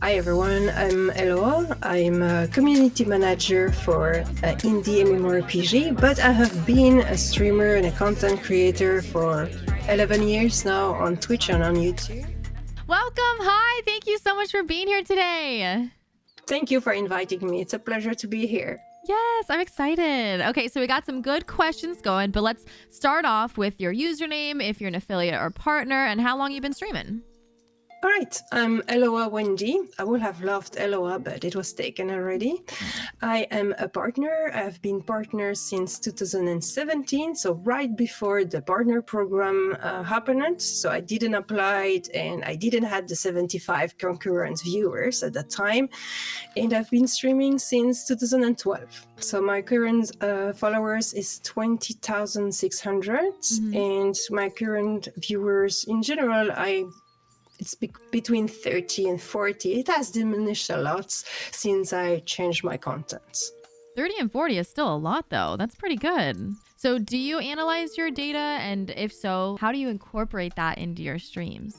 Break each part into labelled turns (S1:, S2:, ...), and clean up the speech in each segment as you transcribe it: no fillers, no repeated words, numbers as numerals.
S1: Hi everyone, I'm Elloa. I'm a community manager for indie MMORPG, but I have been a streamer and a content creator for 11 years now on Twitch and on YouTube.
S2: Welcome. Hi. Thank you so much for being here today.
S1: Thank you for inviting me. It's a pleasure to be here.
S2: Yes, I'm excited. Okay, so we got some good questions going, but let's start off with your username, if you're an affiliate or partner, and how long you've been streaming.
S1: All right, I'm ElloaWendy. I would have loved Elloa, but it was taken already. I am a partner. I've been partner since 2017, so right before the partner program happened. So I didn't apply and I didn't have the 75 concurrent viewers at that time. And I've been streaming since 2012. So my current followers is 20,600, and my current viewers in general, it's between 30 and 40. It has diminished a lot since I changed my content.
S2: 30 and 40 is still a lot, though. That's pretty good. So do you analyze your data? And if so, how do you incorporate that into your streams?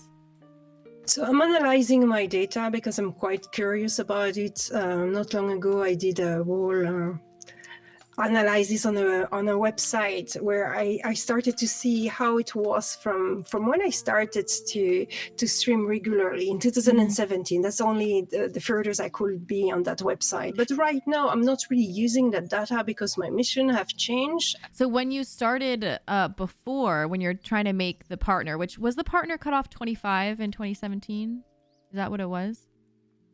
S1: So I'm analyzing my data because I'm quite curious about it. Not long ago, I did a whole analysis on a website where I started to see how it was from when I started to stream regularly in 2017. That's only the furthest I could be on that website. But right now, I'm not really using that data because my mission have changed.
S2: So when you started before, when you're trying to make the partner, which was the partner cut off 25 in 2017? Is that what it was?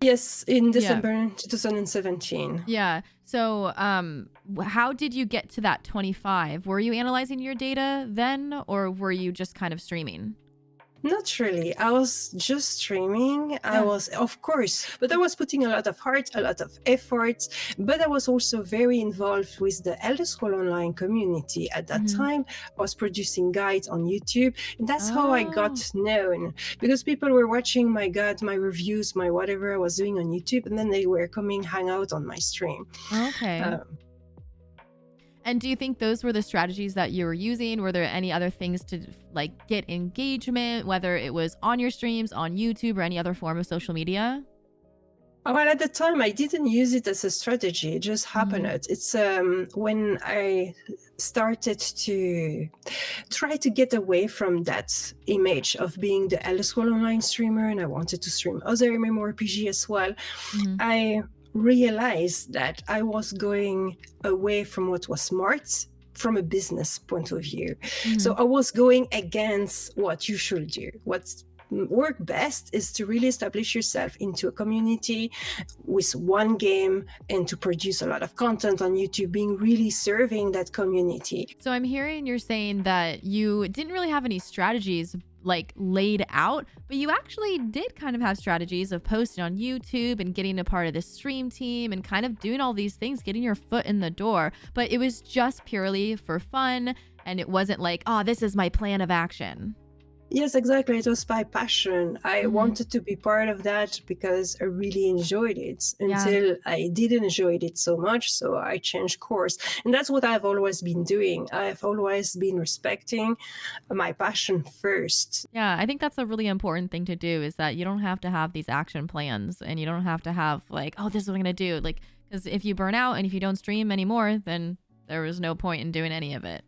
S1: Yes, in December 2017.
S2: Yeah. So how did you get to that 25? Were you analyzing your data then, or were you just kind of streaming?
S1: Not really. I was just streaming. I was, of course, but I was putting a lot of heart, a lot of effort, but I was also very involved with the Elder Scrolls Online community. At that time, I was producing guides on YouTube, and that's how I got known, because people were watching my guide, my reviews, my whatever I was doing on YouTube, and then they were coming hang out on my stream.
S2: Okay. And do you think those were the strategies that you were using? Were there any other things to like get engagement, whether it was on your streams, on YouTube, or any other form of social media?
S1: Well, at the time, I didn't use it as a strategy. It just happened. It's when I started to try to get away from that image of being the Elder Scrolls Online streamer, and I wanted to stream other MMORPG as well. I realized that I was going away from what was smart from a business point of view. So I was going against what you should do. What's work best is to really establish yourself into a community with one game and to produce a lot of content on YouTube, being really serving that community.
S2: So I'm hearing you're saying that you didn't really have any strategies like laid out, but you actually did kind of have strategies of posting on YouTube and getting a part of the stream team and kind of doing all these things, getting your foot in the door. But it was just purely for fun, and it wasn't like, oh, this is my plan of action.
S1: Yes, exactly. It was my passion. I wanted to be part of that because I really enjoyed it until I didn't enjoy it so much. So I changed course. And that's what I've always been doing. I've always been respecting my passion first.
S2: Yeah, I think that's a really important thing to do, is that you don't have to have these action plans, and you don't have to have like, oh, this is what I'm going to do. Like, because if you burn out and if you don't stream anymore, then there was no point in doing any of it.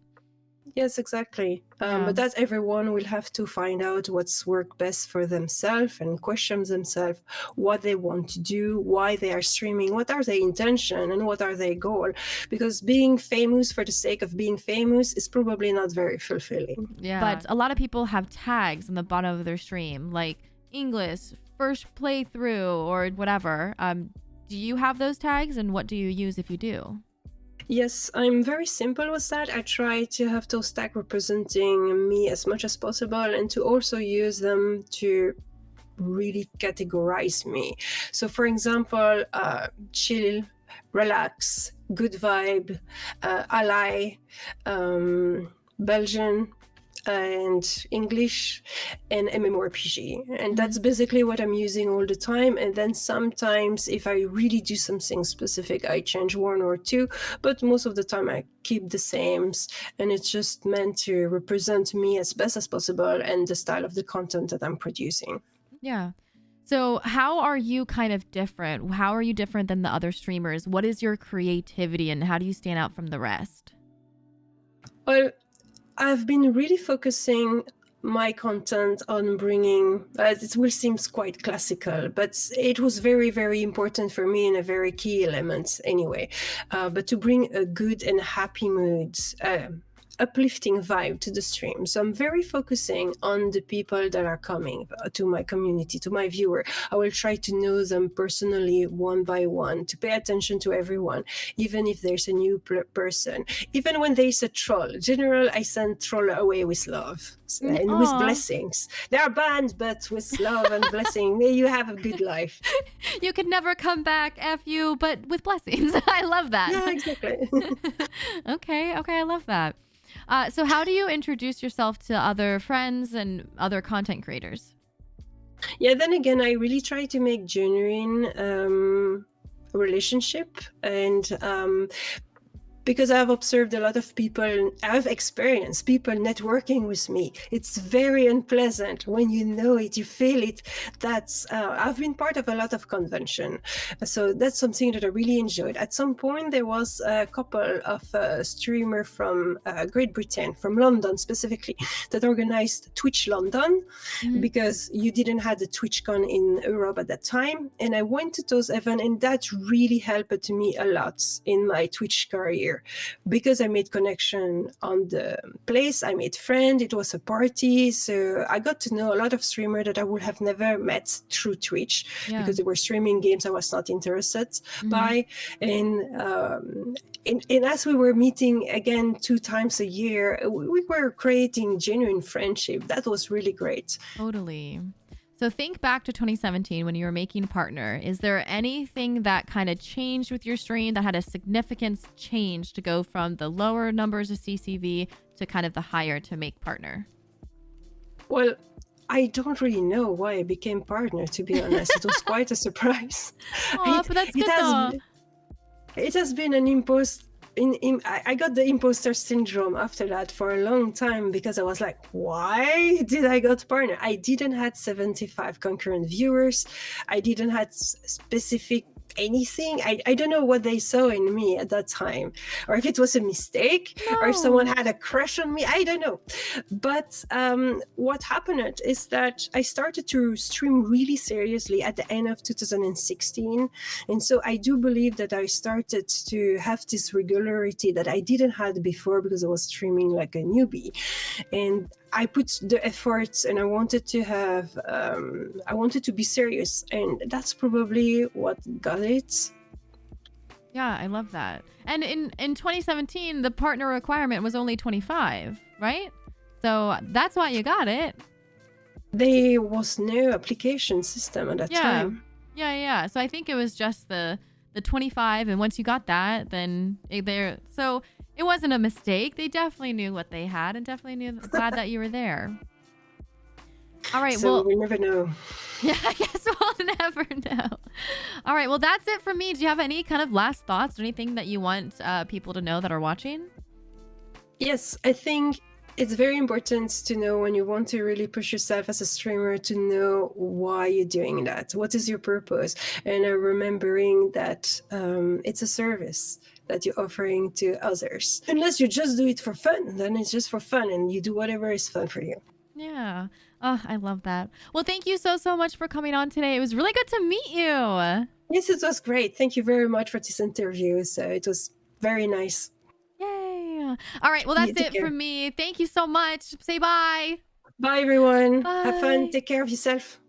S1: Yes, exactly. But that everyone will have to find out what's worked best for themselves and question themselves what they want to do, why they are streaming, what are their intention, and what are their goal. Because being famous for the sake of being famous is probably not very fulfilling.
S2: Yeah. But a lot of people have tags on the bottom of their stream, like English, first playthrough, or whatever. Do you have those tags, and what do you use if you do?
S1: Yes, I'm very simple with that. I try to have those tags representing me as much as possible, and to also use them to really categorize me. So for example, chill, relax, good vibe, ally, Belgian, and English, and MMORPG. And that's basically what I'm using all the time. And then sometimes if I really do something specific, I change one or two, but most of the time I keep the same. And it's just meant to represent me as best as possible and the style of the content that I'm producing.
S2: Yeah. So how are you kind of different? How are you different than the other streamers? What is your creativity and how do you stand out from the rest?
S1: Well, I've been really focusing my content on bringing, it will seem quite classical, but it was very, very important for me and a very key element anyway. But to bring a good and happy mood, uplifting vibe to the stream. So I'm very focusing on the people that are coming to my community, to my viewer. I will try to know them personally one by one, to pay attention to everyone, even if there's a new person. Even when there's a troll, general, I send troll away with love and with blessings. They are banned, but with love and blessing. May you have a good life.
S2: You could never come back, F you, but with blessings. I love that.
S1: Yeah, exactly.
S2: Okay, I love that. So how do you introduce yourself to other friends and other content creators?
S1: Yeah, then again, I really try to make genuine relationship, and because I've observed a lot of people, I've experienced people networking with me. It's very unpleasant when you know it, you feel it. That's I've been part of a lot of convention, so that's something that I really enjoyed. At some point, there was a couple of streamer from Great Britain, from London specifically, that organized Twitch London, because you didn't have the TwitchCon in Europe at that time, and I went to those events, and that really helped me a lot in my Twitch career. Because I made connection on the place, I made friends, it was a party, so I got to know a lot of streamers that I would have never met through Twitch, because they were streaming games I was not interested by, and as we were meeting again 2 times a year, we were creating genuine friendship. That was really great.
S2: Totally. So think back to 2017 when you were making Partner. Is there anything that kind of changed with your stream that had a significant change to go from the lower numbers of CCV to kind of the higher to make Partner?
S1: Well, I don't really know why I became Partner, to be honest. It was quite a surprise.
S2: Oh, but that's good though.
S1: It has been an I got the imposter syndrome after that for a long time, because I was like, why did I got Partner? I didn't had 75 concurrent viewers. I didn't had specific anything. I don't know what they saw in me at that time, or if it was a mistake, or if someone had a crush on me. I don't know. But what happened is that I started to stream really seriously at the end of 2016, and so I do believe that I started to have this regularity that I didn't have before, because I was streaming like a newbie, and I put the efforts, and I wanted to have, I wanted to be serious, and that's probably what got it.
S2: Yeah, I love that. And in 2017, the Partner requirement was only 25, right? So that's why you got it.
S1: There was no application system at that time.
S2: Yeah. So I think it was just the 25, and once you got that, then so it wasn't a mistake. They definitely knew what they had, and definitely glad that you were there. All right,
S1: so we never know.
S2: Yeah, I guess we'll never know. All right, well, that's it for me. Do you have any kind of last thoughts or anything that you want people to know that are watching?
S1: Yes, I think it's very important to know, when you want to really push yourself as a streamer, to know why you're doing that. What is your purpose? And remembering that it's a service that you're offering to others. Unless you just do it for fun, then it's just for fun, and you do whatever is fun for you.
S2: Yeah. Oh, I love that. Well, thank you so much for coming on today. It was really good to meet you.
S1: Yes, it was great. Thank you very much for this interview. So it was very nice.
S2: Yay. All right. Well, that's it from me. Thank you so much. Say bye.
S1: Bye, everyone.
S2: Bye.
S1: Have fun. Take care of yourself.